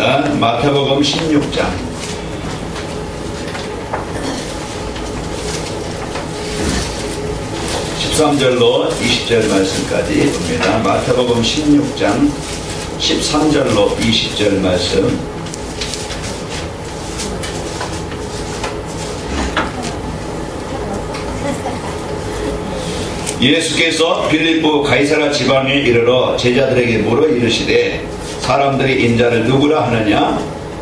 있겠습니다. 마태복음 16장 13절로 20절 말씀까지 봅니다. 마태복음 16장 13절로 20절 말씀. 예수께서 빌립보 가이사라 지방에 이르러 제자들에게 물어 이르시되 사람들이 인자를 누구라 하느냐?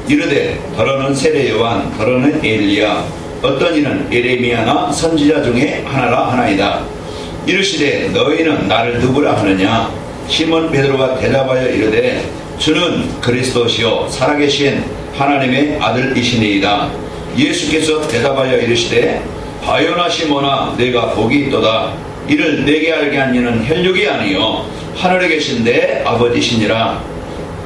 이르되 더러는 세례 요한, 더러는 엘리야, 어떤 이는 예레미야나 선지자 중에 하나라 하나이다. 이르시되 너희는 나를 누구라 하느냐? 시몬 베드로가 대답하여 이르되 주는 그리스도시요 살아계신 하나님의 아들이시니이다. 예수께서 대답하여 이르시되 바요나 시몬아 내가 복이 있도다. 이를 내게 알게 한 이는 혈육이 아니요 하늘에 계신 내 아버지시니라.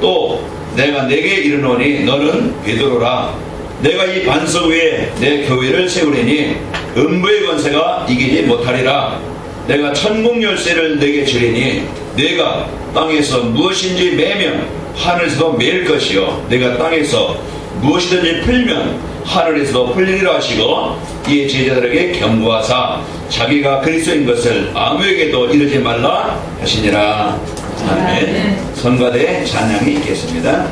또 내가 내게 이르노니 너는 베드로라. 내가 이 반석 위에 내 교회를 세우리니 음부의 권세가 이기지 못하리라. 내가 천국 열쇠를 내게 주리니 내가 땅에서 무엇인지 매면 하늘에서도 매일 것이요 내가 땅에서 무엇이든지 풀면 하늘에서도 풀리리라 하시고 이에 제자들에게 경고하사 자기가 그리스도인 것을 아무에게도 이르지 말라 하시니라. 아멘. 성가대 찬양이 있겠습니다.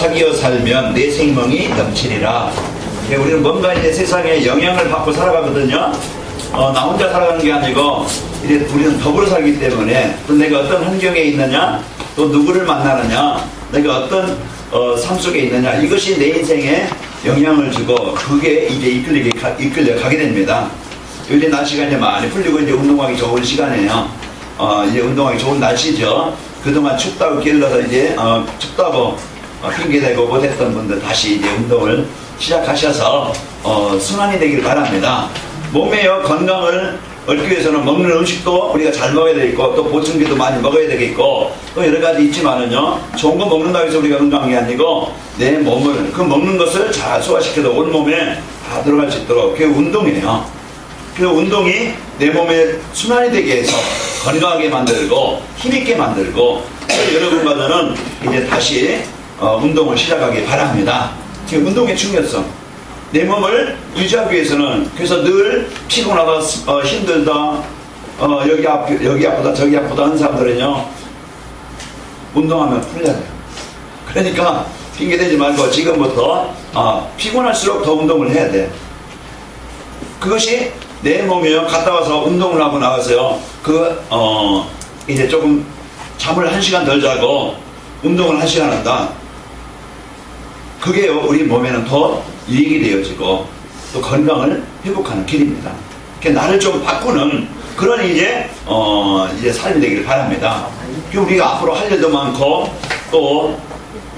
사귀어 살면 내 생명이 넘치리라. 우리는 뭔가 이제 세상에 영향을 받고 살아가거든요. 나 혼자 살아가는 게 아니고 이제 우리는 더불어 살기 때문에 또 내가 어떤 환경에 있느냐, 또 누구를 만나느냐, 내가 어떤 삶 속에 있느냐, 이것이 내 인생에 영향을 주고 그게 이제 이끌려 가게 됩니다. 요즘 날씨가 이제 많이 풀리고 이제 운동하기 좋은 시간이에요. 이제 운동하기 좋은 날씨죠. 그동안 춥다고 길러서 이제 춥다고 핑계대고 못했던 분들 다시 이제 운동을 시작하셔서 순환이 되길 바랍니다. 몸의 건강을 얻기 위해서는 먹는 음식도 우리가 잘 먹어야 되겠고, 또 보충제도 많이 먹어야 되겠고, 또 여러 가지 있지만은요, 좋은 거 먹는다고 해서 우리가 건강한 게 아니고 내 몸을, 그 먹는 것을 잘 소화시켜서 온 몸에 다 들어갈 수 있도록, 그게 운동이에요. 그 운동이 내 몸에 순환이 되게 해서 건강하게 만들고 힘있게 만들고, 여러분과는 이제 다시 운동을 시작하기 바랍니다. 지금 운동의 중요성, 내 몸을 유지하기 위해서는, 그래서 늘 피곤하다, 힘들다, 여기 아프다, 저기 아프다 하는 사람들은요, 운동하면 풀려야 돼요. 그러니까 핑계대지 말고 지금부터 피곤할수록 더 운동을 해야 돼. 그것이 내 몸이요, 갔다 와서 운동을 하고 나가서요, 이제 조금 잠을 1시간 덜 자고 운동을 1시간 한다. 그게요, 우리 몸에는 더 유익이 되어지고 또 건강을 회복하는 길입니다. 그러니까 나를 좀 바꾸는 그런 이제 삶이 되길 바랍니다. 우리가 앞으로 할 일도 많고 또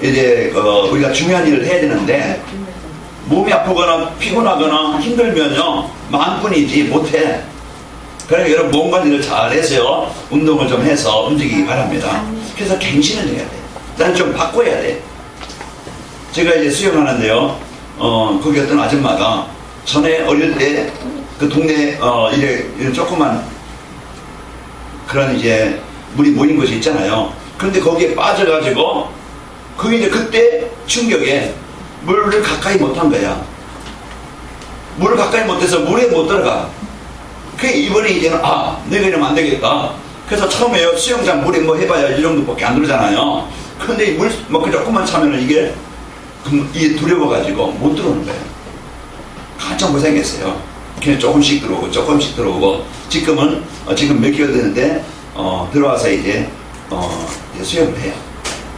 이제 우리가 중요한 일을 해야 되는데, 몸이 아프거나 피곤하거나 힘들면요, 마음뿐이지 못해. 그러니까 여러분 몸 관리를 잘 해서요, 운동을 좀 해서 움직이기 바랍니다. 그래서 갱신을 해야 돼. 나를 좀 바꿔야 돼. 제가 이제 수영하는데요, 거기 어떤 아줌마가 전에 어릴 때 그 동네 이런 조그만 그런 이제 물이 모인 곳이 있잖아요. 그런데 거기에 빠져가지고 그게 이제 그때 충격에 물을 가까이 못한 거야. 물을 가까이 못해서 물에 못 들어가. 그게 이번에 이제는 내가 이러면 안 되겠다. 그래서 처음에요, 수영장 물에 뭐 해봐야 이 정도밖에 안 들어오잖아요. 그런데 물 그 조금만 차면은 이게 두려워가지고 못 들어오는 거예요. 한참 고생했어요. 그냥 조금씩 들어오고 지금은 지금 몇 개월 되는데 들어와서 이제 수영을 해요.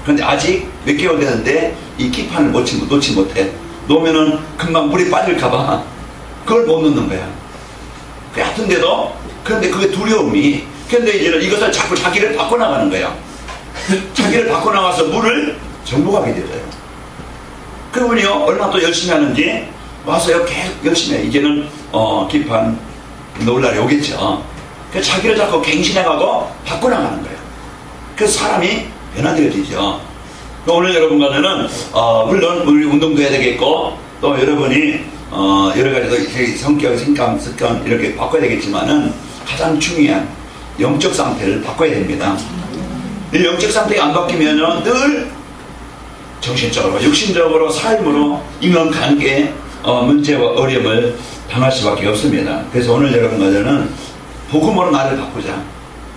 그런데 아직 몇 개월 되는데 이 기판을 놓지 못해. 놓으면은 금방 물이 빠질까봐 그걸 못 넣는 거야. 같은데도, 그런데 그게 두려움이, 그런데 이제는 이것을 자꾸 자기를 바꿔나가는 거야. 자기를 바꿔나가서 물을 정복하게 되어요. 그분이요, 얼마나 또 열심히 하는지 와서요, 계속 열심히 해. 이제는 기판 놓을 날이 오겠죠. 그래서 자기를 자꾸 갱신해가고 바꿔나가는 거예요. 그래서 사람이 변화되어지죠. 오늘 여러분과는 물론 우리 운동도 해야 되겠고, 또 여러분이 여러 가지 성격, 생각, 습관 이렇게 바꿔야 되겠지만은 가장 중요한 영적 상태를 바꿔야 됩니다. 이 영적 상태가 안 바뀌면은 늘 정신적으로, 육신적으로, 삶으로 인간관계 문제와 어려움을 당할 수밖에 없습니다. 그래서 오늘 여러분과는 복음으로 나를 바꾸자.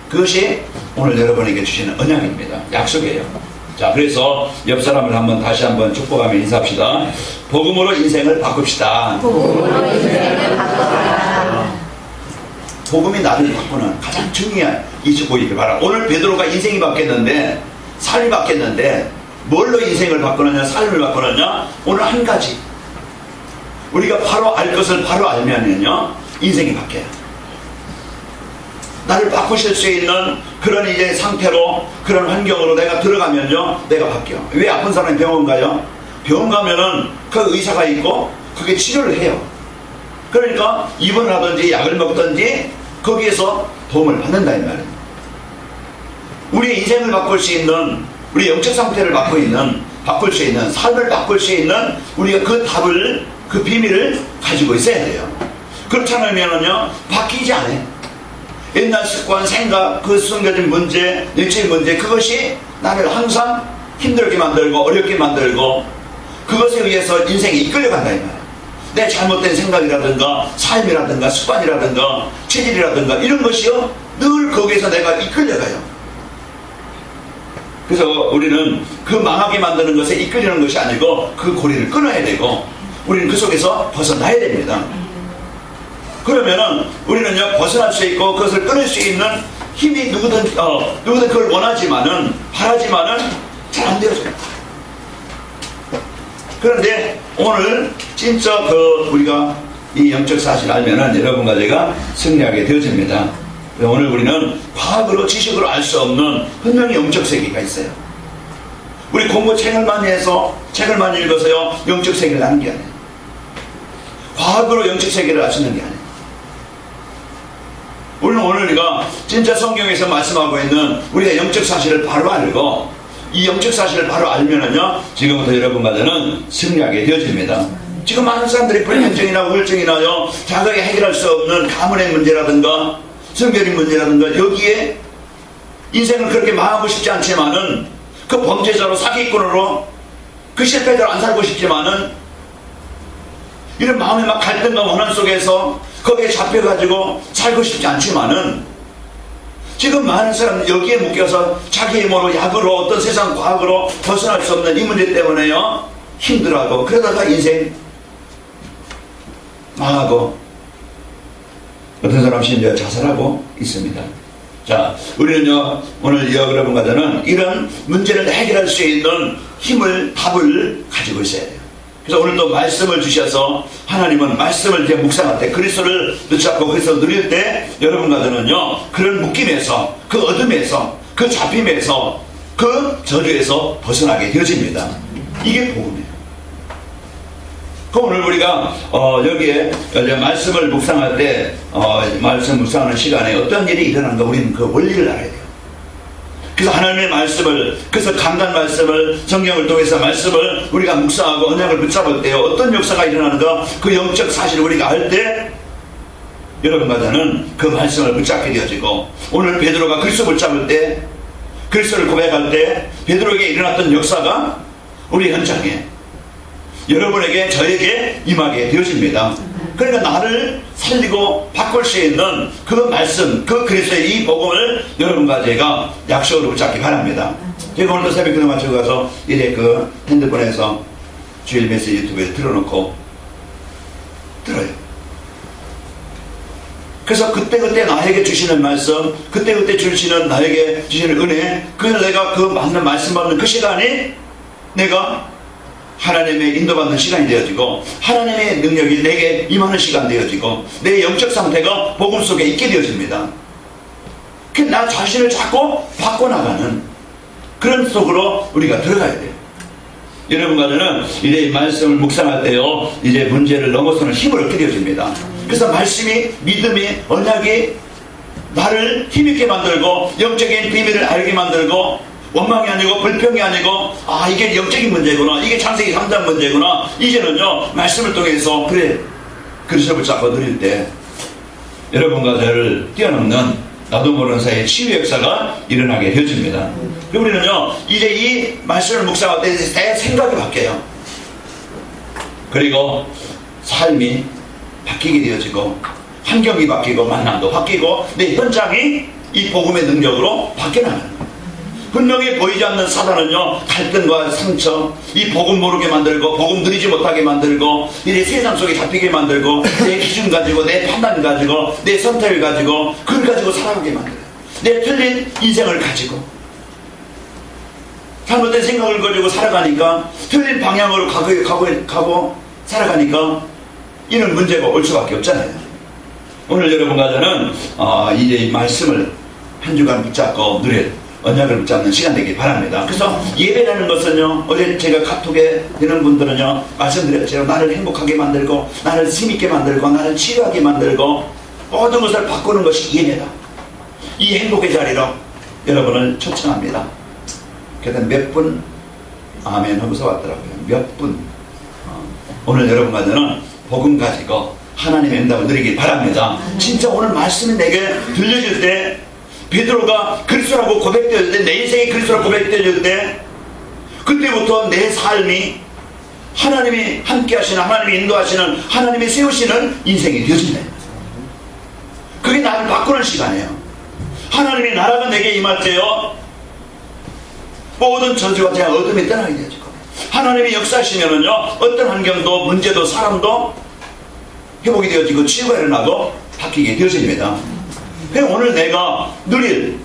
그것이 오늘 여러분에게 주시는 언약입니다. 약속이에요. 자, 그래서 옆 사람을 다시 한번 축복하며 인사합시다. 복음으로 인생을 바꿉시다. 복음으로 인생을 바꿔라. 복음이 나를 바꾸는 가장 중요한 이슈 보이길 바랍니다. 오늘 베드로가 인생이 바뀌었는데, 삶이 바뀌었는데, 뭘로 인생을 바꾸느냐, 삶을 바꾸느냐? 오늘 한 가지. 우리가 바로 알 것을 바로 알면요, 인생이 바뀌어요. 나를 바꾸실 수 있는 그런 이제 상태로, 그런 환경으로 내가 들어가면요, 내가 바뀌어. 왜 아픈 사람이 병원 가요? 병원 가면은 그 의사가 있고, 그게 치료를 해요. 그러니까 입원을 하든지 약을 먹든지 거기에서 도움을 받는다 이 말이에요. 우리의 인생을 바꿀 수 있는, 우리 영적 상태를 바꿀 수 있는, 삶을 바꿀 수 있는 우리가 그 답을, 그 비밀을 가지고 있어야 돼요. 그렇지 않으면요, 바뀌지 않아요. 옛날 습관, 생각, 그 숨겨진 문제, 육체의 문제, 그것이 나를 항상 힘들게 만들고 어렵게 만들고 그것에 의해서 인생이 이끌려간다 이 말이에요. 내 잘못된 생각이라든가 삶이라든가 습관이라든가 체질이라든가 이런 것이요, 늘 거기에서 내가 이끌려가요. 그래서 우리는 그 망하게 만드는 것에 이끌리는 것이 아니고 그 고리를 끊어야 되고 우리는 그 속에서 벗어나야 됩니다. 그러면은 우리는요 벗어날 수 있고 그것을 끊을 수 있는 힘이 누구든 그걸 원하지만은 바라지만은 잘 안 되어져요. 그런데 오늘 진짜 우리가 이 영적 사실을 알면은 여러분과 제가 승리하게 되어집니다. 오늘 우리는 과학으로 지식으로 알 수 없는 분명히 영적 세계가 있어요. 우리 공부 책을 많이 해서 책을 많이 읽어서요 영적 세계를 아는 게 아니에요. 과학으로 영적 세계를 알 수 있는 게 아니에요. 우리는 오늘 우리가 진짜 성경에서 말씀하고 있는 우리가 영적 사실을 바로 알고 이 영적 사실을 바로 알면은요 지금부터 여러분과 저는 승리하게 되어집니다. 지금 많은 사람들이 불면증이나 우울증이나요 자각에 해결할 수 없는 가문의 문제라든가 성별의 문제라든가 여기에 인생을 그렇게 망하고 싶지 않지만은 그 범죄자로 사기꾼으로 그 실패자로 안 살고 싶지만은 이런 마음의 막 갈등과 원한 속에서 거기에 잡혀가지고 살고 싶지 않지만은 지금 많은 사람은 여기에 묶여서 자기 힘으로 약으로 어떤 세상 과학으로 벗어날 수 없는 이 문제 때문에요 힘들어하고 그러다가 인생 망하고 어떤 사람 심지어 자살하고 있습니다. 자, 우리는요 오늘 여러분과 저는 이런 문제를 해결할 수 있는 힘을 답을 가지고 있어야 돼요. 그래서 오늘도 말씀을 주셔서 하나님은 말씀을 이제 묵상할 때 그리스도를 붙잡고 그리스도를 누릴 때 여러분과 저는요 그런 묶임에서 그 어둠에서 그 잡힘에서 그 저주에서 벗어나게 되어집니다. 이게 복음이에요. 그 오늘 우리가 여기에 말씀을 묵상할 때 말씀 묵상하는 시간에 어떤 일이 일어난가 우리는 그 원리를 알아야 돼요. 그래서 하나님의 말씀을 그래서 강단 말씀을 성경을 통해서 말씀을 우리가 묵상하고 언약을 붙잡을 때 어떤 역사가 일어나는가 그 영적 사실을 우리가 알 때 여러분과 저는 그 말씀을 붙잡게 되어지고 오늘 베드로가 그리스도 붙잡을 때 그리스도를 고백할 때 베드로에게 일어났던 역사가 우리 현장에 여러분에게 저에게 임하게 되어집니다. 그러니까 나를 살리고 바꿀 수 있는 그 말씀 그 그리스도의 이 복음을 여러분과 제가 약속으로 붙잡기 바랍니다. 제가 오늘도 새벽 기도 마치고 가서 이래 그 핸드폰에서 주일 메시지 유튜브에 틀어놓고 들어요. 그래서 그때그때 나에게 주시는 말씀 그때그때 주시는 나에게 주시는 은혜 그래서 내가 그 맞는 말씀 받는 그 시간이 내가 하나님의 인도받는 시간이 되어지고 하나님의 능력이 내게 임하는 시간 되어지고 내 영적 상태가 복음 속에 있게 되어집니다. 나 자신을 자꾸 바꿔나가는 그런 속으로 우리가 들어가야 돼요. 여러분과 저는 이제 말씀을 묵상할 때요 이제 문제를 넘어서는 힘을 얻게 되어집니다. 그래서 말씀이 믿음이 언약이 나를 힘있게 만들고 영적인 비밀을 알게 만들고 원망이 아니고 불평이 아니고 이게 영적인 문제구나 이게 창세기 3장 문제구나 이제는요 말씀을 통해서 그래 그리스도를 붙잡고 누릴 때 여러분과 저를 뛰어넘는 나도 모르는 사이에 치유 역사가 일어나게 되어집니다. 우리는요 이제 이 말씀을 묵상할 때 내 생각이 바뀌어요. 그리고 삶이 바뀌게 되어지고 환경이 바뀌고 만남도 바뀌고 내 현장이 이 복음의 능력으로 바뀌어나가는 거예요. 분명히 보이지 않는 사단은요 갈등과 상처 이 복음 모르게 만들고 복음 누리지 못하게 만들고 이 세상 속에 잡히게 만들고 내 기준 가지고 내 판단 가지고 내 선택을 가지고 그걸 가지고 살아가게 만들어요. 내 틀린 인생을 가지고 잘못된 생각을 가지고 살아가니까 틀린 방향으로 가고 살아가니까 이런 문제가 올 수밖에 없잖아요. 오늘 여러분과 저는 이제 이 말씀을 한 주간 붙잡고 누릴 언약을 붙잡는 시간 되길 바랍니다. 그래서 예배라는 것은요 어제 제가 카톡에 되는 분들은요 말씀드렸죠. 나를 행복하게 만들고 나를 힘있게 만들고 나를 치유하게 만들고 모든 것을 바꾸는 것이 예배다. 이 행복의 자리로 여러분을 초청합니다. 그래서 몇 분 아멘 하고서 왔더라고요. 몇 분 오늘 여러분과 저는 복음 가지고 하나님의 응답을 누리길 바랍니다. 진짜 오늘 말씀이 내게 들려질 때 베드로가 그리스도라고 고백되어질 때 내 인생이 그리스도라고 고백되어질 때 그때부터 내 삶이 하나님이 함께 하시는 하나님이 인도하시는 하나님이 세우시는 인생이 되어진다. 그게 나를 바꾸는 시간이에요. 하나님의 나라가 내게 임할 때요 모든 저주와 제가 어둠이 떠나게 되어지고, 하나님이 역사하시면은요, 어떤 환경도 문제도 사람도 회복이 되어지고 치유가 일어나고 바뀌게 되어집니다. 그래서 오늘 내가 누릴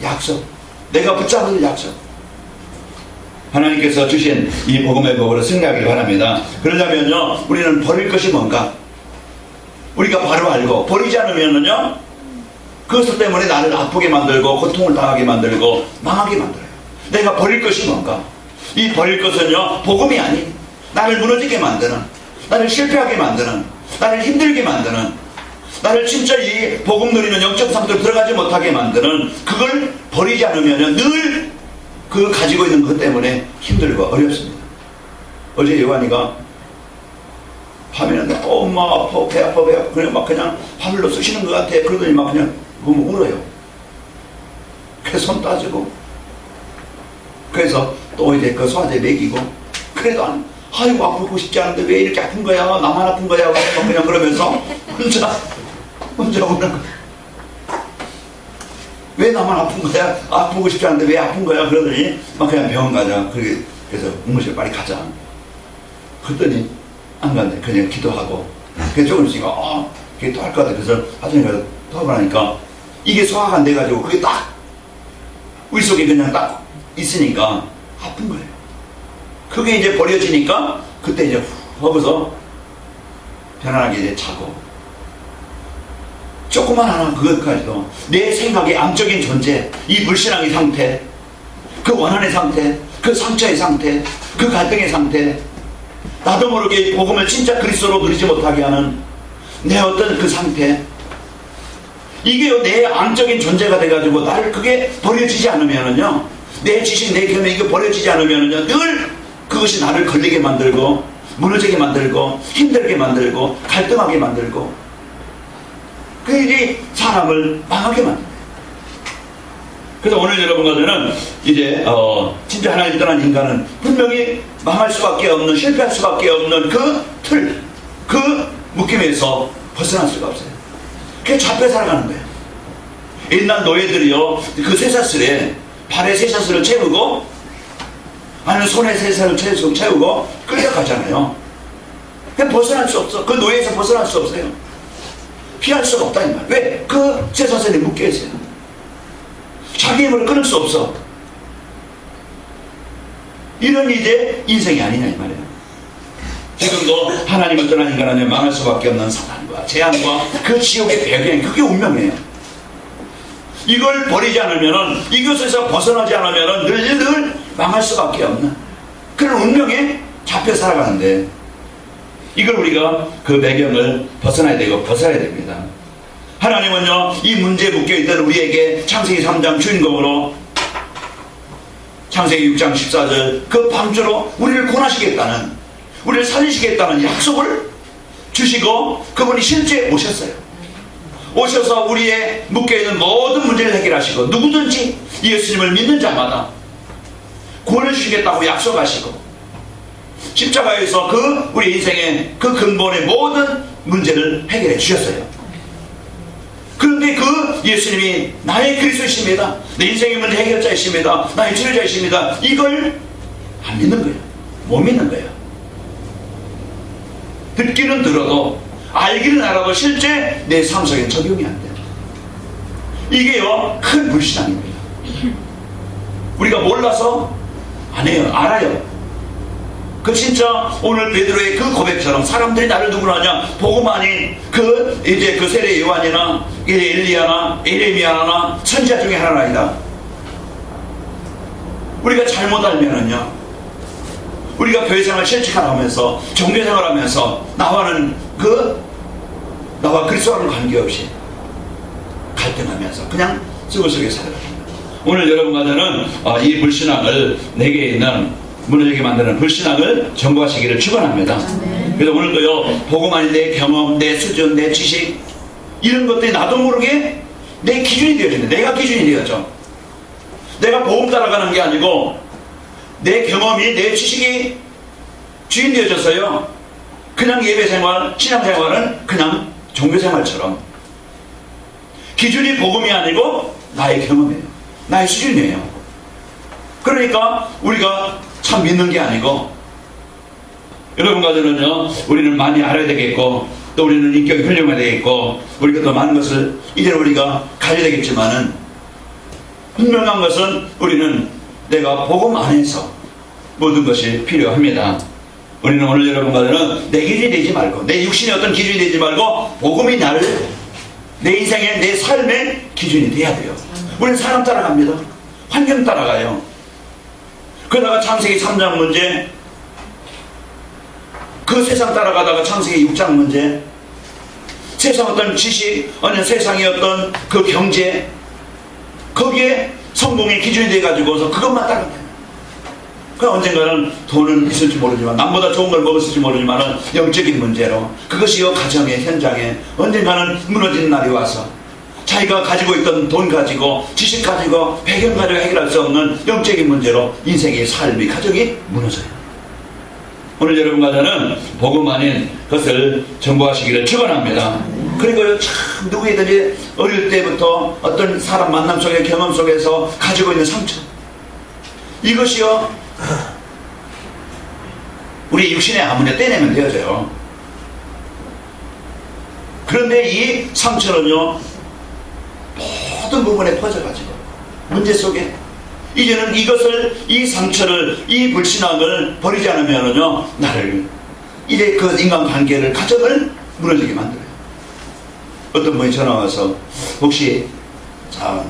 약속, 내가 붙잡을 약속, 하나님께서 주신 이 복음의 법으로 승리하길 바랍니다. 그러려면요, 우리는 버릴 것이 뭔가 우리가 바로 알고, 버리지 않으면은요, 그것 때문에 나를 아프게 만들고 고통을 당하게 만들고 망하게 만들어요. 내가 버릴 것이 뭔가? 이 버릴 것은요, 복음이 아닌, 나를 무너지게 만드는, 나를 실패하게 만드는, 나를 힘들게 만드는, 나를 진짜 이 복음 누리는 영적 상태로 들어가지 못하게 만드는, 그걸 버리지 않으면 늘 그 가지고 있는 것 때문에 힘들고 어렵습니다. 어제 요한이가 밤에는 엄마 아파, 배 아파, 배 아파, 그냥 발로 쑤시는 것 같아. 그러더니 막 그냥 울어요. 그래서 손 따지고, 그래서 또 이제 그 소화제 먹이고, 그래도 아이고 아프고 싶지 않은데 왜 이렇게 아픈 거야? 나만 아픈 거야? 그냥 그러면서 혼자 우는 거야. 왜 나만 아픈 거야? 아프고 싶지 않은데 왜 아픈 거야? 그러더니 막 그냥 병원 가자. 그래서 응급실 빨리 가자. 그랬더니 안 간대. 그냥 기도하고. 그래서 조금씩 그게 또 할 것 같아. 그래서 나중에 가서 또 하고 나니까 이게 소화가 안 돼가지고 그게 딱 우리 속에 그냥 딱 있으니까 아픈 거예요. 그게 이제 버려지니까 그때 이제 후 하고서 편안하게 이제 자고, 조그만 하나 그것까지도 내 생각의 암적인 존재, 이 불신앙의 상태, 그 원한의 상태, 그 상처의 상태, 그 갈등의 상태, 나도 모르게 복음을 진짜 그리스도로 누리지 못하게 하는 내 어떤 그 상태, 이게 내 암적인 존재가 돼가지고 나를 그게 버려지지 않으면은요, 내 지식, 내 경험이 이거 버려지지 않으면은요, 늘 그것이 나를 걸리게 만들고 무너지게 만들고 힘들게 만들고 갈등하게 만들고, 그 일이 사람을 망하게 만듭니다. 그래서 오늘 여러분과 저는 이제 진짜 하나님 떠난 인간은 분명히 망할 수밖에 없는, 실패할 수밖에 없는 그 틀, 그 묶임에서 벗어날 수가 없어요. 그게 잡혀 살아가는 거예요. 옛날 노예들이요, 그 쇠사슬에 발에 쇠사슬을 채우고 아니면 손에 쇠사슬을 채우고 끌려가잖아요. 그냥 벗어날 수 없어. 그 노예에서 벗어날 수 없어요. 피할 수가 없다 이 말. 왜? 그 쇠사슬에 묶여 있어요. 자기 힘을 끊을 수 없어. 이런 이제 인생이 아니냐 이 말이에요. 지금도 하나님을 떠난 인간은 망할 수밖에 없는 사단과 재앙과 그 지옥의 배경, 그게 운명이에요. 이걸 버리지 않으면은, 이것에서 벗어나지 않으면은 늘 망할 수밖에 없는 그런 운명에 잡혀 살아가는데, 이걸 우리가 그 배경을 벗어나야 되고 벗어야 됩니다. 하나님은요, 이 문제에 묶여있던 우리에게 창세기 3장 주인공으로 창세기 6장 14절 그 방주로 우리를 구원하시겠다는, 우리를 살리시겠다는 약속을 주시고 그분이 실제 오셨어요. 오셔서 우리의 묶여있는 모든 문제를 해결하시고 누구든지 예수님을 믿는 자마다 구원해 주시겠다고 약속하시고, 십자가에서 그 우리 인생의 그 근본의 모든 문제를 해결해 주셨어요. 그런데 그 예수님이 나의 그리스도이십니다, 내 인생의 문제 해결자이십니다, 나의 치료자이십니다, 이걸 안 믿는 거예요. 못 믿는 거예요. 듣기는 들어도 알기는 알아도 실제 내 삶 속에 적용이 안 돼요. 이게요, 큰 불신앙입니다. 우리가 몰라서 안 해요. 알아요. 그 진짜 오늘 베드로의 그 고백처럼 사람들이 나를 누구로 하냐, 복음 아닌 그 이제 그 세례 요한이나 엘리야나 에레미야나 선지자 중에 하나는 아니다. 우리가 잘못 알면은요, 우리가 교회생활 실직하면서 종교생활하면서 나와 그리스도와는 관계없이 갈등하면서 그냥 썩어서게 살아갑니다. 오늘 여러분과 저는 이 불신앙을, 내게 있는 무너지게 만드는 불신앙을 정복하시기를 축원합니다. 그래서 오늘도요, 복음 아닌 내 경험, 내 수준, 내 지식, 이런 것들이 나도 모르게 내 기준이 되어진다. 내가 기준이 되었죠. 내가 복음 따라가는 게 아니고 내 경험이, 내 지식이 주인 되어졌어요. 그냥 예배생활, 신앙생활은 그냥 종교생활처럼 기준이 복음이 아니고 나의 경험이에요. 나의 수준이에요. 그러니까 우리가 참 믿는 게 아니고, 여러분과 저는요, 우리는 많이 알아야 되겠고, 또 우리는 인격이 훌륭해야 되겠고, 우리가 더 많은 것을 이제 우리가 가져야 되겠지만은, 분명한 것은 우리는 내가 복음 안에서 모든 것이 필요합니다. 우리는 오늘 여러분과 저는 내 기준이 되지 말고, 내 육신의 어떤 기준이 되지 말고, 복음이 나를 내 인생의, 내 삶의 기준이 돼야 돼요. 우리는 사람 따라갑니다. 환경 따라가요. 그러다가 창세기 3장 문제, 그 세상 따라가다가 창세기 6장 문제, 세상 어떤 지식, 아니면 세상의 어떤 그 경제, 거기에 성공의 기준이 돼가지고서 그것만 따라가요. 그 언젠가는 돈은 있을지 모르지만, 남보다 좋은 걸 먹었을지 모르지만 영적인 문제로 그것이 가정의 현장에 언젠가는 무너지는 날이 와서 자기가 가지고 있던 돈 가지고 지식 가지고 배경 가지고 해결할 수 없는 영적인 문제로 인생의 삶이 가정이 무너져요. 오늘 여러분과 저는 복음 아닌 것을 정보하시기를 축원합니다. 그리고 참 누구이든지 어릴 때부터 어떤 사람 만남 속에 경험 속에서 가지고 있는 상처, 이것이요 우리 육신의 아무나 떼내면 되어져요. 그런데 이 상처는요 모든 부분에 퍼져가지고 문제 속에 이제는 이것을, 이 상처를, 이 불신앙을 버리지 않으면은요 나를 이제 그 인간관계를, 가정을 무너지게 만들어요. 어떤 분이 전화와서 혹시 자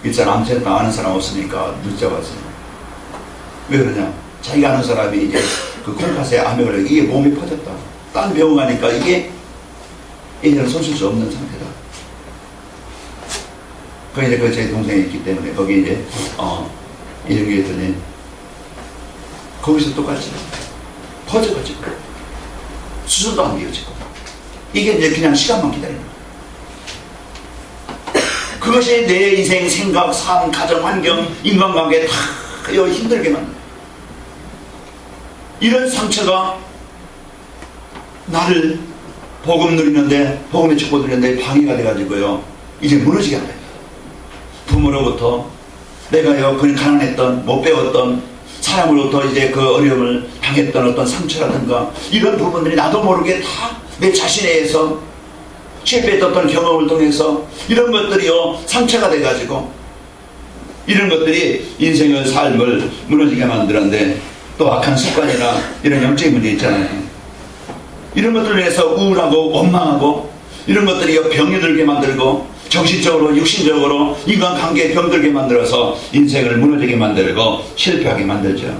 일단 암센터 아는 사람 없으니까 늦자왔어요. 왜 그러냐? 자기가 아는 사람이 이제 그 콩팥에 암에 걸려 이게 몸이 퍼졌다. 딴 병원 가니까 이게 이제는 손쓸 수 없는 상태다. 거기 이제 그 제 동생이 있기 때문에 거기 이제 이런게 있더니 거기서 똑같이 퍼져가지고 수술도 안 이어지고 이게 이제 그냥 시간만 기다리는 거야. 그것이 내 인생, 생각, 삶, 가정, 환경, 인간관계 다 힘들게 만들어요. 이런 상처가 나를 복음 누리는데, 복음의 축복 누리는데 방해가 돼가지고요 이제 무너지게 합니다. 부모로부터 내가요 그냥 가난했던, 못 배웠던 사람으로부터 이제 그 어려움을 당했던 어떤 상처라든가 이런 부분들이 나도 모르게 다 내 자신에 의해서 실패했던 경험을 통해서 이런 것들이요 상처가 돼가지고 이런 것들이 인생의 삶을 무너지게 만드는데, 또 악한 습관이나 이런 영적인 문제 있잖아요. 이런 것들을 위해서 우울하고 원망하고 이런 것들이 병이 들게 만들고 정신적으로, 육신적으로 인간관계에 병들게 만들어서 인생을 무너지게 만들고 실패하게 만들죠.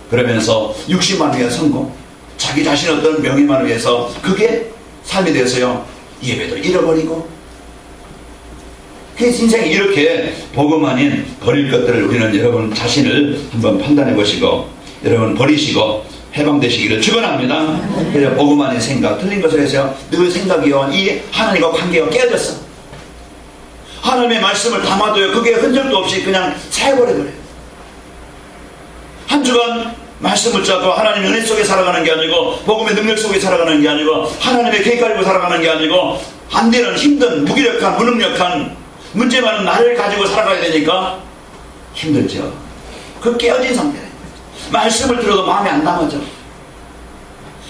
그러면서 육신만 위한 성공, 자기 자신의 어떤 명예만을 위해서 그게 삶이 되어서요 예배도 잃어버리고, 그래서 인생이 이렇게 복음 아닌 버릴 것들을 우리는 여러분 자신을 한번 판단해 보시고 여러분 버리시고 해방되시기를 축원합니다. 그래서 복음 아닌 생각, 틀린 것을 해서 늘 생각이요 이 하나님과 관계가 깨어졌어. 하나님의 말씀을 담아도요 그게 흔적도 없이 그냥 새버려버려요. 한 주간 말씀 붙잡고 하나님의 은혜 속에 살아가는 게 아니고, 복음의 능력 속에 살아가는 게 아니고, 하나님의 계획 가지고 살아가는 게 아니고, 안 되는 힘든 무기력한 무능력한 문제 많은 나를 가지고 살아가야 되니까 힘들죠. 그 깨어진 상태예요. 말씀을 들어도 마음이 안 담아져.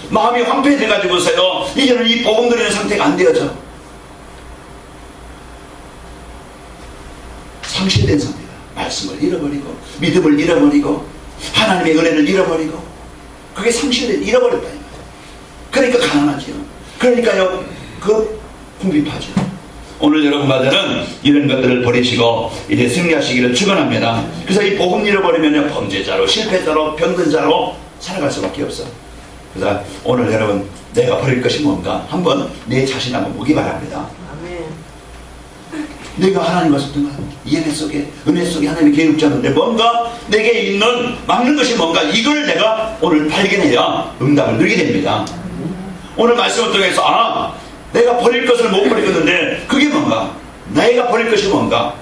마음이 황폐돼 가지고서요 이제는 이 복음 드리는 상태가 안 되어져. 상실된 상태다. 말씀을 잃어버리고 믿음을 잃어버리고 하나님의 은혜를 잃어버리고 그게 상실된, 잃어버렸다. 그러니까 가난하지요. 그러니까요 그 궁핍하죠. 오늘 여러분과 저는 이런 것들을 버리시고 이제 승리하시기를 축원합니다. 그래서 이 복음 잃어버리면 범죄자로, 실패자로, 병든 자로 살아갈 수밖에 없어. 그래서 오늘 여러분 내가 버릴 것이 뭔가 한번 내 자신 한번 보기 바랍니다. 내가 하나님과 소통하는 예배 속에, 은혜 속에 하나님의 계획 잡는데 뭔가 내게 있는 막는 것이 뭔가, 이걸 내가 오늘 발견해야 응답을 누리게 됩니다. 오늘 말씀을 통해서 내가 버릴 것을 못 버리겠는데 그게 뭔가, 내가 버릴 것이 뭔가,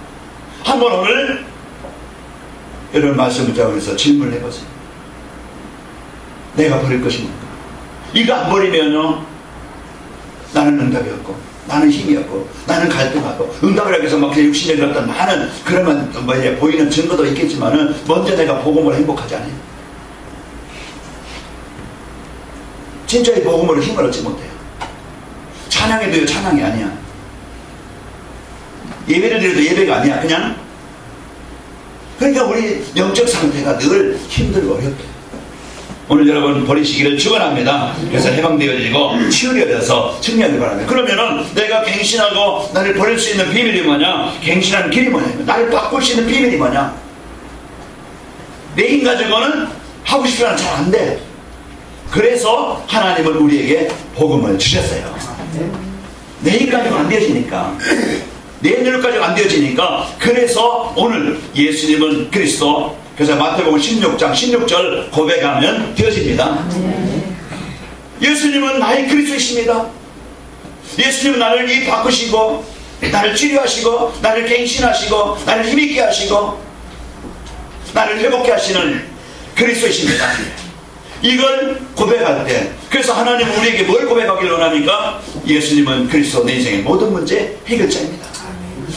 한번 오늘 여러분 말씀 붙잡으면서 질문을 해보세요. 내가 버릴 것이 뭔가. 이거 안 버리면요 나는 응답이 없고 나는 힘이 없고 나는 갈등하고 응답을 하기 위해서 막 60년 걸었던 많은 그러면 뭐 이제 보이는 증거도 있겠지만은 먼저 내가 복음으로 행복하지 않아요. 진짜의 복음으로 힘을 얻지 못해요. 찬양해도요 찬양이 아니야. 예배를 드려도 예배가 아니야. 그러니까 우리 영적 상태가 늘 힘들고 어렵다. 오늘 여러분 버리시기를 축원합니다. 그래서 해방되어지고 치유되어서 승리하길 바랍니다. 그러면은 내가 갱신하고 나를 버릴 수 있는 비밀이 뭐냐? 갱신하는 길이 뭐냐? 나를 바꿀 수 있는 비밀이 뭐냐? 내 힘 가지고는 하고 싶지만 잘 안 돼. 그래서 하나님은 우리에게 복음을 주셨어요. 내 힘 가지고 안 되어지니까, 내 능력 가지고 안 되어지니까. 그래서 오늘 예수님은 그리스도. 그래서 마태복음 16장 16절 고백하면 되어집니다. 예수님은 나의 그리스도이십니다. 예수님은 나를 이 바꾸시고 나를 치료하시고 나를 갱신하시고 나를 힘있게 하시고 나를 회복케 하시는 그리스도이십니다. 이걸 고백할 때, 그래서 하나님은 우리에게 뭘 고백하기를 원합니까? 예수님은 그리스도, 내 인생의 모든 문제 해결자입니다.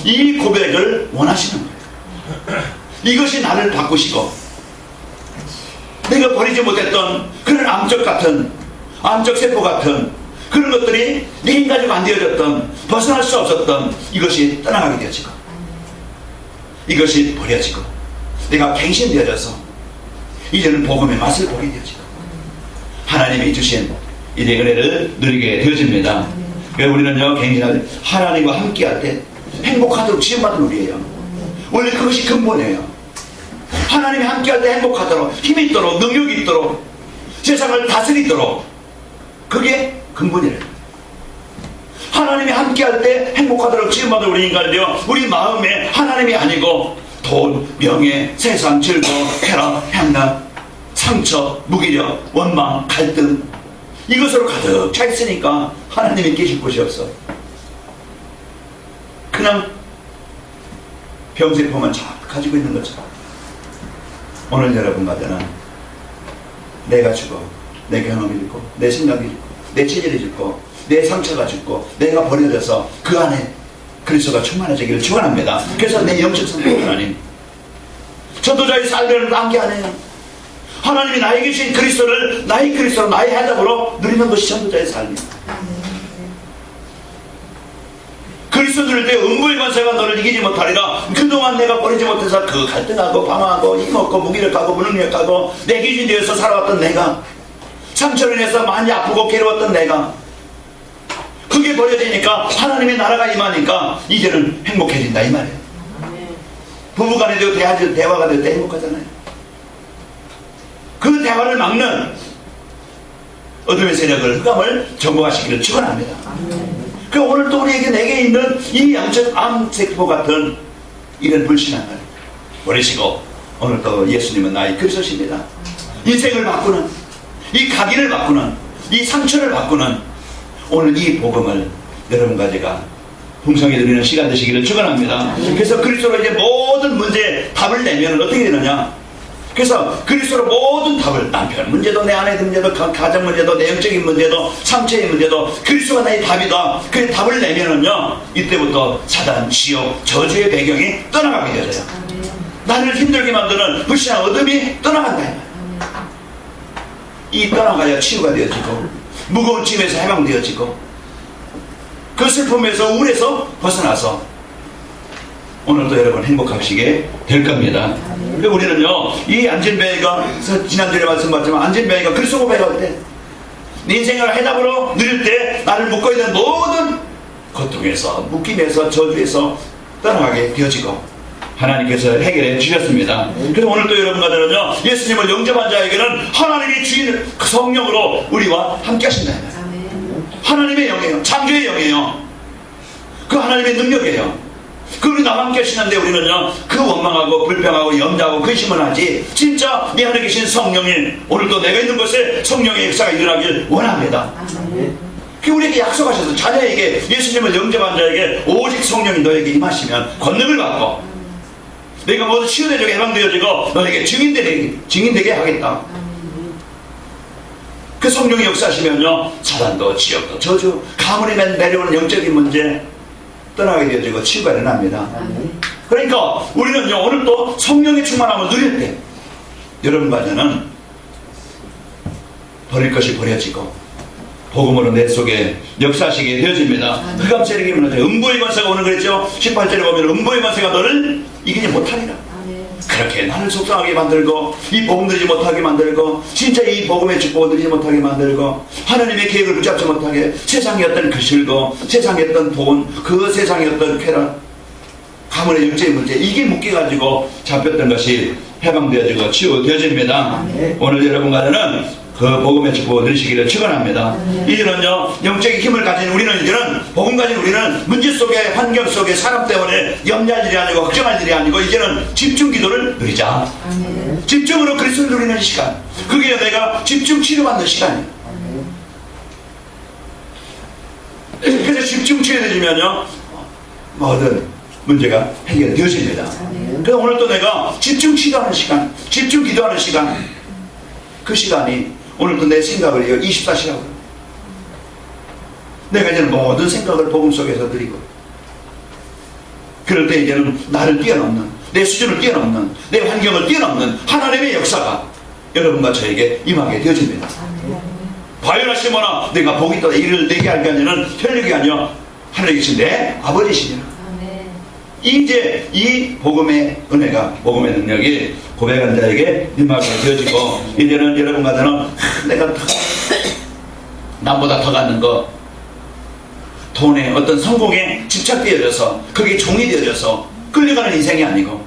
이 고백을 원하시는 거예요. 이것이 나를 바꾸시고 내가 버리지 못했던 그런 암적 같은, 암적 세포 같은 그런 것들이 내 힘 가지고 안 되어졌던, 벗어날 수 없었던 이것이 떠나가게 되어지고, 이것이 버려지고, 내가 갱신되어져서 이제는 복음의 맛을 보게 되어지고 하나님이 주신 이 은혜를 누리게 되어집니다. 그래서 우리는요 갱신할 하나님과 함께할 때 행복하도록 지음받은 우리예요. 원래 그것이 근본이에요. 하나님이 함께할 때 행복하도록, 힘이 있도록, 능력이 있도록, 세상을 다스리도록, 그게 근본이래요. 하나님이 함께할 때 행복하도록 지음받은 우리 인간이요, 우리 마음에 하나님이 아니고 돈, 명예, 세상, 즐거움, 쾌락, 향락, 상처, 무기력, 원망, 갈등, 이것으로 가득 차 있으니까 하나님이 계실 곳이 없어. 그냥 병세포만 잘 가지고 있는 것처럼 오늘 여러분과 저는 내가 죽어, 내 경험이 죽고, 내 생각이 죽고, 내 체질이 죽고, 내 상처가 죽고, 내가 버려져서 그 안에 그리스도가 충만해지기를 축원합니다. 그래서 내 영적 성공 하나님, 전도자의 삶을 남게 하네요. 하나님이 나에게 주신 그리스도를 나의 그리스도로, 나의 해답으로 누리는 것이 전도자의 삶입니다. 그리스도 누릴 때 음부의 권세가 너를 이기지 못하리라. 그동안 내가 버리지 못해서 그 갈등하고 방황하고 힘없고 무기력하고 무능력하고 내 기준이 되어서 살아왔던 내가, 상처로 인해서 많이 아프고 괴로웠던 내가, 그게 버려지니까 하나님의 나라가 임하니까 이제는 행복해진다 이 말이에요. 부부간에도 대화가 될 때 행복하잖아요. 그 대화를 막는 어둠의 세력을, 흑암을 정복하시기를 축원합니다. 그 오늘 또 우리에게 내게 있는 이 영적 암세포 같은 이런 불신앙을 버리시고 오늘 또 예수님은 나의 그리스도십니다. 인생을 바꾸는, 이 각인을 바꾸는, 이 상처를 바꾸는 오늘 이 복음을 여러분과 제가 풍성히 누리는 시간 되시기를 축원합니다. 그래서 그리스도로 이제 모든 문제에 답을 내면 어떻게 되느냐? 그래서 그리스도로 모든 답을, 남편 문제도, 내 아내 문제도, 가정 문제도, 내 영적인 문제도, 상처의 문제도 그리스도가 나의 답이다. 그 답을 내면은요, 이때부터 사단, 지옥, 저주의 배경이 떠나가게 되어져요. 나를 힘들게 만드는 불신한 어둠이 떠나간다. 이 떠나가야 치유가 되어지고, 무거운 짐에서 해방되어지고, 그 슬픔에서, 우울에서 벗어나서 오늘도 여러분 행복하시게 될 겁니다. 그리고 우리는요, 이 안진뱅이가, 지난주에 말씀드렸지만 안진뱅이가 그리스도 고백할 때, 내 인생을 해답으로 누릴 때 나를 묶고 있는 모든 고통에서, 묶임에서, 저주에서 떠나가게 되어지고 하나님께서 해결해 주셨습니다. 그래서 오늘도 여러분과 저는요, 예수님을 영접한 자에게는 하나님이 주인 그 성령으로 우리와 함께 하신다. 하나님의 영이에요. 창조의 영이에요. 그 하나님의 능력이에요. 그 우리 나와 함께 하시는데 우리는요, 그 원망하고 불평하고 염려하고 근심을 하지, 진짜 내 안에 계신 성령이 오늘도 내가 있는 곳에 성령의 역사가 일어나길 원합니다. 그 우리에게 약속하셔서 자녀에게, 예수님을 영접한 자에게 오직 성령이 너에게 임하시면 권능을 받고 내가 모두 치유되고 해방되어지고 너에게 증인되게 하겠다. 그 성령이 역사하시면요, 사단도 지역도 저주 가문에 내려오는 영적인 문제 떠나게 되어지고 치유가 일어납니다. 그러니까 우리는요, 오늘 또 성령의 충만함을 누릴 때 여러분과 저는 버릴 것이 버려지고 복음으로 내 속에 역사하시게 되어집니다. 흑암세력이 무너져 음부의 권세가 오는 그랬죠. 18절에 보면 음부의 권세가 너를 이기지 못하리라. 그렇게 나를 속상하게 만들고 이 복음 누리지 못하게 만들고 진짜 이 복음의 축복을 누리지 못하게 만들고 하나님의 계획을 붙잡지 못하게 세상의 어떤 거실고 세상의 어떤 돈, 그 세상의 어떤 쾌락, 가문의 영적인 문제, 이게 묶여가지고 잡혔던 것이 해방되어지고 치유되어집니다. 오늘 여러분과 저는 그 복음의 축복을 누리시기를 축원합니다. 이제는요, 영적인 힘을 가진 우리는, 이제는 복음 가진 우리는 문제 속에, 환경 속에 사람 때문에 염려할 일이 아니고 걱정할 일이 아니고 이제는 집중 기도를 누리자. 집중으로 그리스도를 누리는 시간, 그게 내가 집중 치료받는 시간이에요. 그래서 집중 치료되지면요, 모든 문제가 해결되어집니다. 그래서 오늘 또 내가 집중 치료하는 시간, 집중 기도하는 시간, 그 시간이 오늘도 내 생각을 24시라고. 내가 이제는 모든 생각을 복음 속에서 드리고, 그럴 때 이제는 나를 뛰어넘는, 내 수준을 뛰어넘는, 내 환경을 뛰어넘는 하나님의 역사가 여러분과 저에게 임하게 되어집니다. 과연 하시거나 내가 복이 있다 이를 내게 할 게 아니라 혈육이 아니라 하나님이 계신 내 아버지시니라. 이제 이 복음의 은혜가, 복음의 능력이 고백한 자에게 임하게 되어지고, 이제는 여러분과 저는 내가 남보다 더 갖는 거, 돈에 어떤 성공에 집착되어져서 그게 종이 되어져서 끌려가는 인생이 아니고,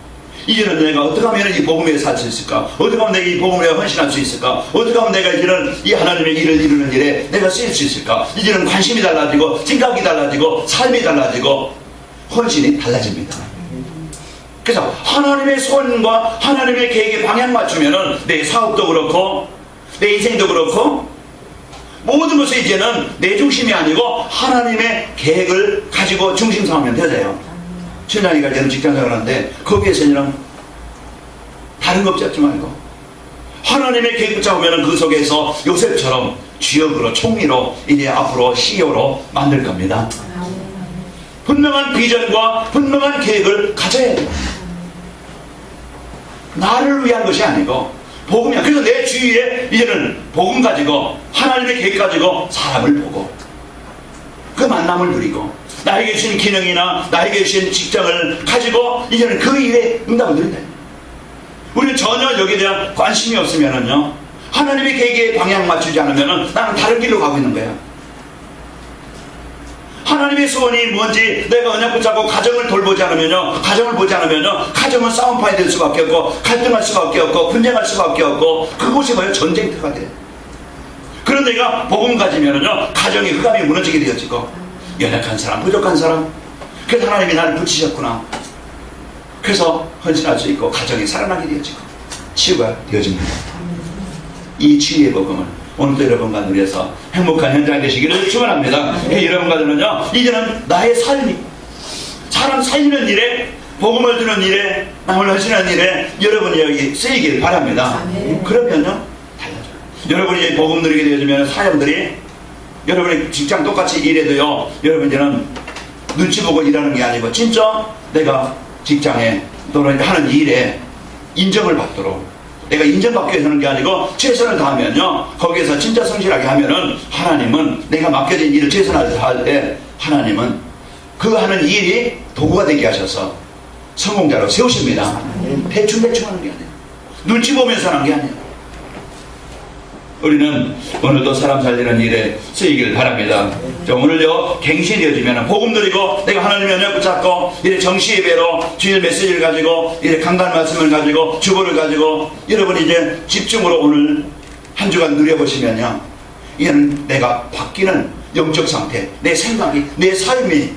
이제는 내가 어떻게 하면 이 복음에 살 수 있을까? 어떻게 하면 내가 이 복음에 헌신할 수 있을까? 어떻게 하면 내가 이제는 이 하나님의 일을 이루는 일에 내가 쓰일 수 있을까? 이제는 관심이 달라지고 생각이 달라지고 삶이 달라지고 헌신이 달라집니다. 그래서 하나님의 소원과 하나님의 계획에 방향 맞추면은 내 사업도 그렇고 내 인생도 그렇고 모든 것에 이제는 내 중심이 아니고 하나님의 계획을 가지고 중심 삼으면 되어져요. 천장이가 이제는 직장생활 하는데 거기에서 이제는 다른 것 잡지 말고 하나님의 계획 붙잡으면 그 속에서 요셉처럼 주역으로 총리로 이제 앞으로 CEO로 만들 겁니다. 분명한 비전과 분명한 계획을 가져야 돼요. 나를 위한 것이 아니고 복음이야. 그래서 내 주위에 이제는 복음 가지고 하나님의 계획 가지고 사람을 보고 그 만남을 누리고 나에게 주신 기능이나 나에게 주신 직장을 가지고 이제는 그 일에 응답을 드린다. 우리는 전혀 여기에 대한 관심이 없으면은요, 하나님의 계획에 방향 맞추지 않으면은 나는 다른 길로 가고 있는 거야. 하나님의 소원이 뭔지 내가 언약 붙잡고 가정을 돌보지 않으면요, 가정을 보지 않으면요, 가정은 싸움판이 될 수밖에 없고 갈등할 수밖에 없고 분쟁할 수밖에 없고 그곳이 뭐예요? 전쟁터가 돼. 그런 내가 복음 가지면은요, 가정이 흑암이 무너지게 되어지고 연약한 사람, 부족한 사람, 그래서 하나님이 나를 붙이셨구나. 그래서 헌신할 수 있고 가정이 살아나게 되어지고 치유가 되어집니다. 이 치유의 복음을 오늘도 여러분과 누려서 행복한 현장이 되시기를 축원합니다. 여러분과는요, 이제는 나의 삶이 사람 살리는 일에, 복음을 주는 일에, 남을 헌신하는 일에 여러분이 여기 쓰이길 바랍니다. 그러면요 달라져요. 여러분이 복음 누리게 되어지면 사람들이 여러분의 직장 똑같이 일해도요, 여러분 이제는 눈치 보고 일하는 게 아니고 진짜 내가 직장에 또는 하는 일에 인정을 받도록, 내가 인정받기 위해서 하는 게 아니고 최선을 다하면요, 거기에서 진짜 성실하게 하면은 하나님은 내가 맡겨진 일을 최선을 다할 때 하나님은 그 하는 일이 도구가 되게 하셔서 성공자로 세우십니다. 대충대충 하는 게 아니에요. 눈치 보면서 하는 게 아니에요. 우리는 오늘도 사람 살리는 일에 쓰이길 바랍니다. 오늘요, 갱신되어지면 복음 드리고 내가 하나님의 언약 붙잡고 이제 정시 예배로 주일 메시지를 가지고 이제 강단 말씀을 가지고 주보를 가지고 여러분이 이제 집중으로 오늘 한 주간 누려보시면요, 이제는 내가 바뀌는 영적 상태, 내 생각이, 내 삶이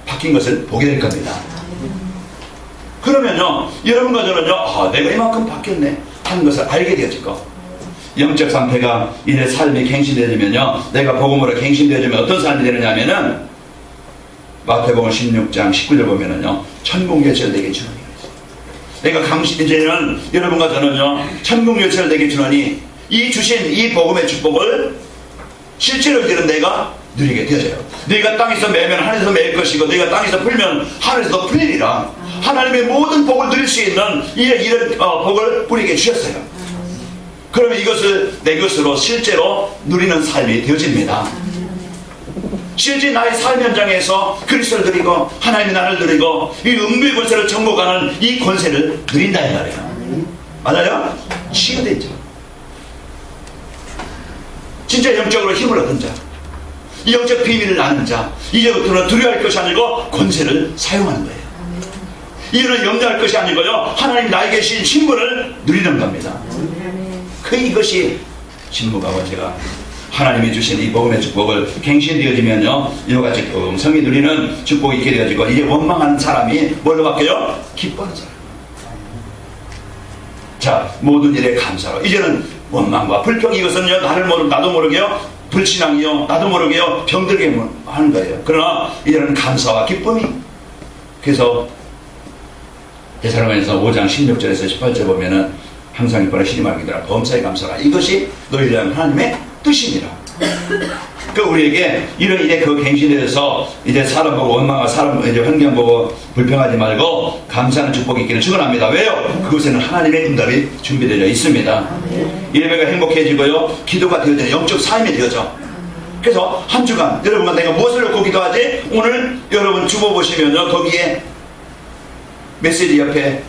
바뀐 것을 보게 될 겁니다. 그러면요, 여러분과 저는요, 아, 내가 이만큼 바뀌었네 하는 것을 알게 되어지고, 영적 상태가 이제 삶이 갱신되어지면요, 내가 복음으로 갱신되어지면 어떤 삶이 되느냐면은 마태복음 16장 19절 보면은요, 천국 열쇠를 내게 주노니, 내가 이제는 여러분과 저는요, 천국 열쇠를 내게 주노니 이 주신 이 복음의 축복을 실제로 이제는 내가 누리게 되어져요. 너희가 땅에서 매면 하늘에서 맬 것이고 너희가 땅에서 풀면 하늘에서 풀리리라. 하나님의 모든 복을 누릴 수 있는 이런 복을 우리에게 주셨어요. 그러면 이것을 내 것으로 실제로 누리는 삶이 되어집니다. 실제 나의 삶 현장에서 그리스도를 누리고 하나님의 나를 누리고 이 음부의 권세를 정복하는 이 권세를 누린다 이 말이에요. 맞아요? 치유된 자, 진짜 영적으로 힘을 얻은 자, 이 영적 비밀을 아는 자, 이제부터는 두려워할 것이 아니고 권세를 사용하는 거예요. 이는 염려할 것이 아니고요, 하나님 나에게 주신 신분을 누리는 겁니다. 이것이 신부가 제가 하나님이 주신 이 복음의 축복을 갱신되어지면요, 이와 같이 성이 누리는 축복이 있게 되어지고, 이제 원망하는 사람이 뭘로 바뀌어요? 기뻐하는 사람. 자, 모든 일에 감사로. 이제는 원망과 불평, 이것은요, 나도 모르게요, 불신앙이요, 나도 모르게요, 병들게 하는 거예요. 그러나 이제는 감사와 기쁨이. 그래서 데살로니가서 5장 16절에서 18절 보면은 항상 기뻐라 시리마기더라 범사에 감사라, 이것이 너희를 위한 하나님의 뜻입니다. 그 우리에게 이런 일에 그 갱신에 대해서 이제 사람 보고 원망하고 사람 이제 환경 보고 불평하지 말고 감사하는 축복이 있기를 축원합니다. 왜요? 그곳에는 하나님의 응답이 준비되어 있습니다. 예배가 행복해지고요, 기도가 되어져, 영적 삶이 되어져. 그래서 한 주간 여러분과 내가 무엇을 놓고 기도하지? 오늘 여러분 주보 보시면요, 거기에 메시지 옆에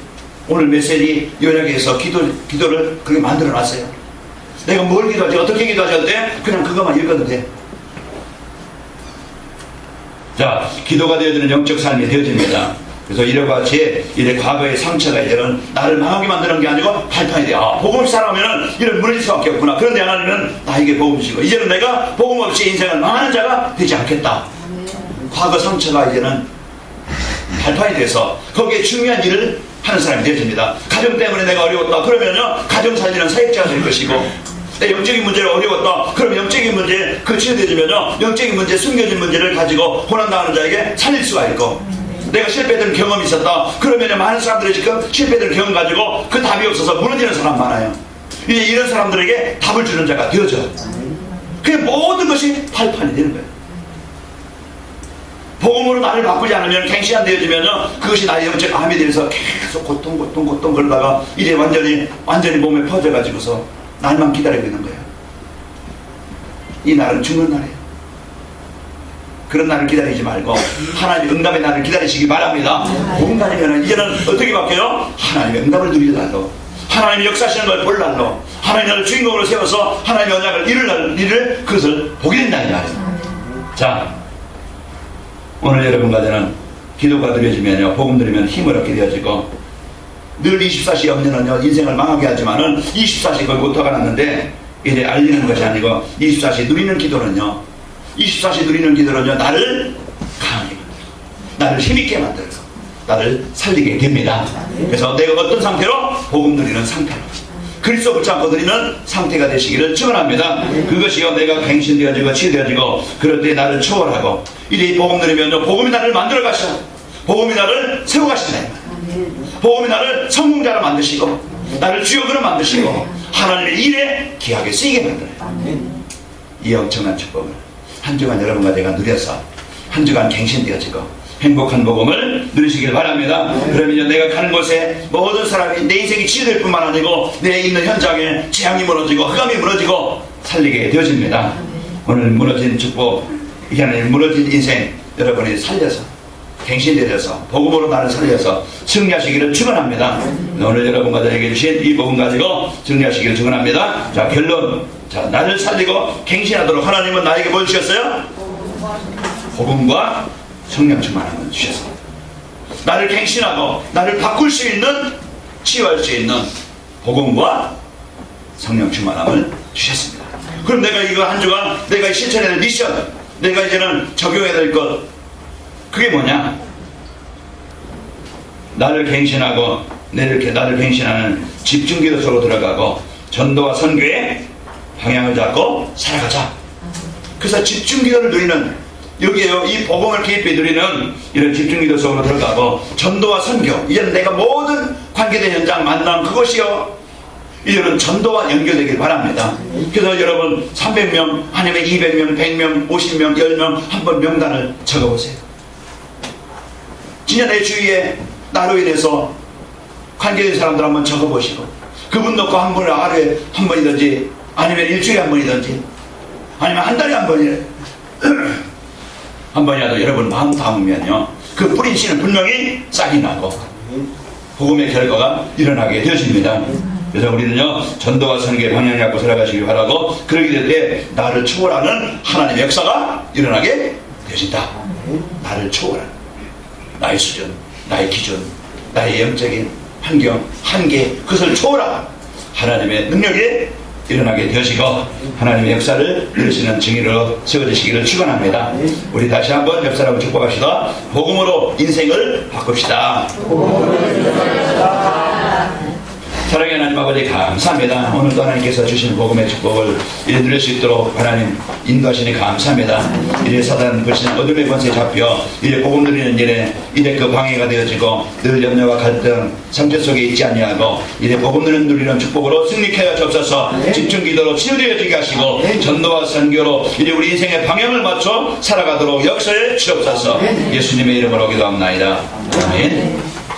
오늘 메시지 요약해서 기도를 그렇게 만들어 놨어요. 내가 뭘 기도하지, 어떻게 기도하지 할 때 그냥 그것만 읽어도 돼. 자, 기도가 되어지는 영적 삶이 되어집니다. 그래서 이와 같이 이제 과거의 상처가 이제는 나를 망하게 만드는 게 아니고 발판이 돼. 아, 복음 사람이면 이런 무너질 수밖에 없구나. 그런데 하나님은 나에게 복음 주시고, 이제는 내가 복음 없이 인생을 망하는 자가 되지 않겠다. 과거 상처가 이제는 발판이 돼서 거기에 중요한 일을 하는 사람이 되어집니다. 가정 때문에 내가 어려웠다 그러면요, 가정 살리는 사역자가 될 것이고, 내 영적인 문제를 어려웠다 그럼 영적인 문제 그 치유되지면요, 영적인 문제, 숨겨진 문제를 가지고 고난당하는 자에게 살릴 수가 있고, 내가 실패된 경험이 있었다 그러면 많은 사람들이 지금 실패된 경험 가지고 그 답이 없어서 무너지는 사람 많아요. 이제 이런 사람들에게 답을 주는 자가 되어져. 그 모든 것이 발판이 되는 거예요. 복음으로 나를 바꾸지 않으면, 갱신 안 되어지면요, 그것이 나의 영적 암이 돼서 계속 고통 그러다가 이제 완전히 몸에 퍼져가지고서 날만 기다리고 있는 거예요. 이 날은 죽는 날이에요. 그런 날을 기다리지 말고 하나님의 응답의 날을 기다리시기 바랍니다. 복음 가지면 이제는 어떻게 바뀌어요? 하나님의 응답을 누릴 날로, 하나님이 역사하시는 걸 볼 날로, 하나님의 나를 주인공으로 세워서 하나님의 언약을 이룰 일을 그것을 보게 된다는 말이에요. 자, 오늘 여러분과 저는 기도가 드려지면요, 복음 들으면 힘을 얻게 되어지고, 늘 24시 없는은요, 인생을 망하게 하지만은 24시 거의 못하가 났는데, 이제 알리는 것이 아니고 24시 누리는 기도는요, 24시 누리는 기도는요, 나를 강하게 만들고, 나를 힘있게 만들고, 나를 살리게 됩니다. 그래서 내가 어떤 상태로? 복음 누리는 상태로, 그리스도 붙잡고 드리는 상태가 되시기를 축원합니다. 그것이요, 내가 갱신되어지고 치유되어지고 그럴 때 나를 초월하고, 이제 이 복음 누리면요, 복음이 나를 만들어 가시고, 복음이 나를 세워 가신다. 복음이 나를 성공자로 만드시고, 나를 주역으로 만드시고, 하나님의 일에 귀하게 쓰이게 만들어요. 이 엄청난 축복을 한 주간 여러분과 내가 누려서 한 주간 갱신되어지고 행복한 복음을 누리시길 바랍니다. 그러면 내가 가는 곳에 모든 사람이 내 인생이 치유될 뿐만 아니고 내 있는 현장에 재앙이 무너지고 흑암이 무너지고 살리게 되어집니다. 오늘 무너진 축복, 이게 아니라 무너진 인생 여러분이 살려서 갱신되어서 복음으로 나를 살려서 승리하시기를 축원합니다. 오늘 여러분과 저에게 주신 이 복음 가지고 승리하시기를 축원합니다. 자, 결론. 자, 나를 살리고 갱신하도록 하나님은 나에게 뭘 주셨어요? 복음과 성령 충만함을 주셨습니다. 나를 갱신하고 나를 바꿀 수 있는, 치유할 수 있는 복음과 성령 충만함을 주셨습니다. 그럼 내가 이거 한 주간 내가 실천해야 될 미션, 내가 이제는 적용해야 될 것, 그게 뭐냐? 나를 갱신하고 나를 갱신하는 집중기도 속으로 들어가고 전도와 선교의 방향을 잡고 살아가자. 그래서 집중기도를 누리는, 여기에요, 이 복음을 깊이 누리는 이런 집중기도 속으로 들어가고 전도와 선교, 이제는 내가 모든 관계된 현장 만난 그것이요, 이제는 전도와 연결되길 바랍니다. 그래서 여러분 300명 아니면 200명 100명 50명 10명 한번 명단을 적어보세요. 진짜 내 주위에 나로 인해서 관계된 사람들 한번 적어보시고 그분 놓고 한 번을 하루에 한 번이든지 아니면 일주일에 한 번이든지 아니면 한 달에 한 번이라도 한 번이라도 여러분 마음 담으면요 그 뿌린 씨는 분명히 싹이 나고 복음의 결과가 일어나게 되어집니다. 그래서 우리는요 전도와 선교의 방향을 잡고 살아가시길 바라고 그러게 될 때 나를 초월하는 하나님의 역사가 일어나게 되어진다. 나를 초월하는 나의 수준, 나의 기준, 나의 영적인 환경, 한계 그것을 초월하는 하나님의 능력이 일어나게 되어지고 하나님의 역사를 이루시는 증인으로 세워지시기를 축원합니다. 우리 다시 한번 역사라고 축복합시다. 복음으로 인생을 바꿉시다. 사랑의 하나님 아버지 감사합니다. 오늘도 하나님께서 주신 복음의 축복을 이래 누릴 수 있도록 하나님 인도하시니 감사합니다. 이래 사단 불신 어둠의 권세에 잡혀 이래 복음 누리는 일에 이래 그 방해가 되어지고 늘 염려와 갈등 상처 속에 있지 아니하고 이래 복음 누리는 축복으로 승리케 하여 주옵소서. 집중 기도로 치유되어지게 하시고 전도와 선교로 이래 우리 인생의 방향을 맞춰 살아가도록 역사에 주옵소서. 예수님의 이름으로 기도합나이다. 아멘.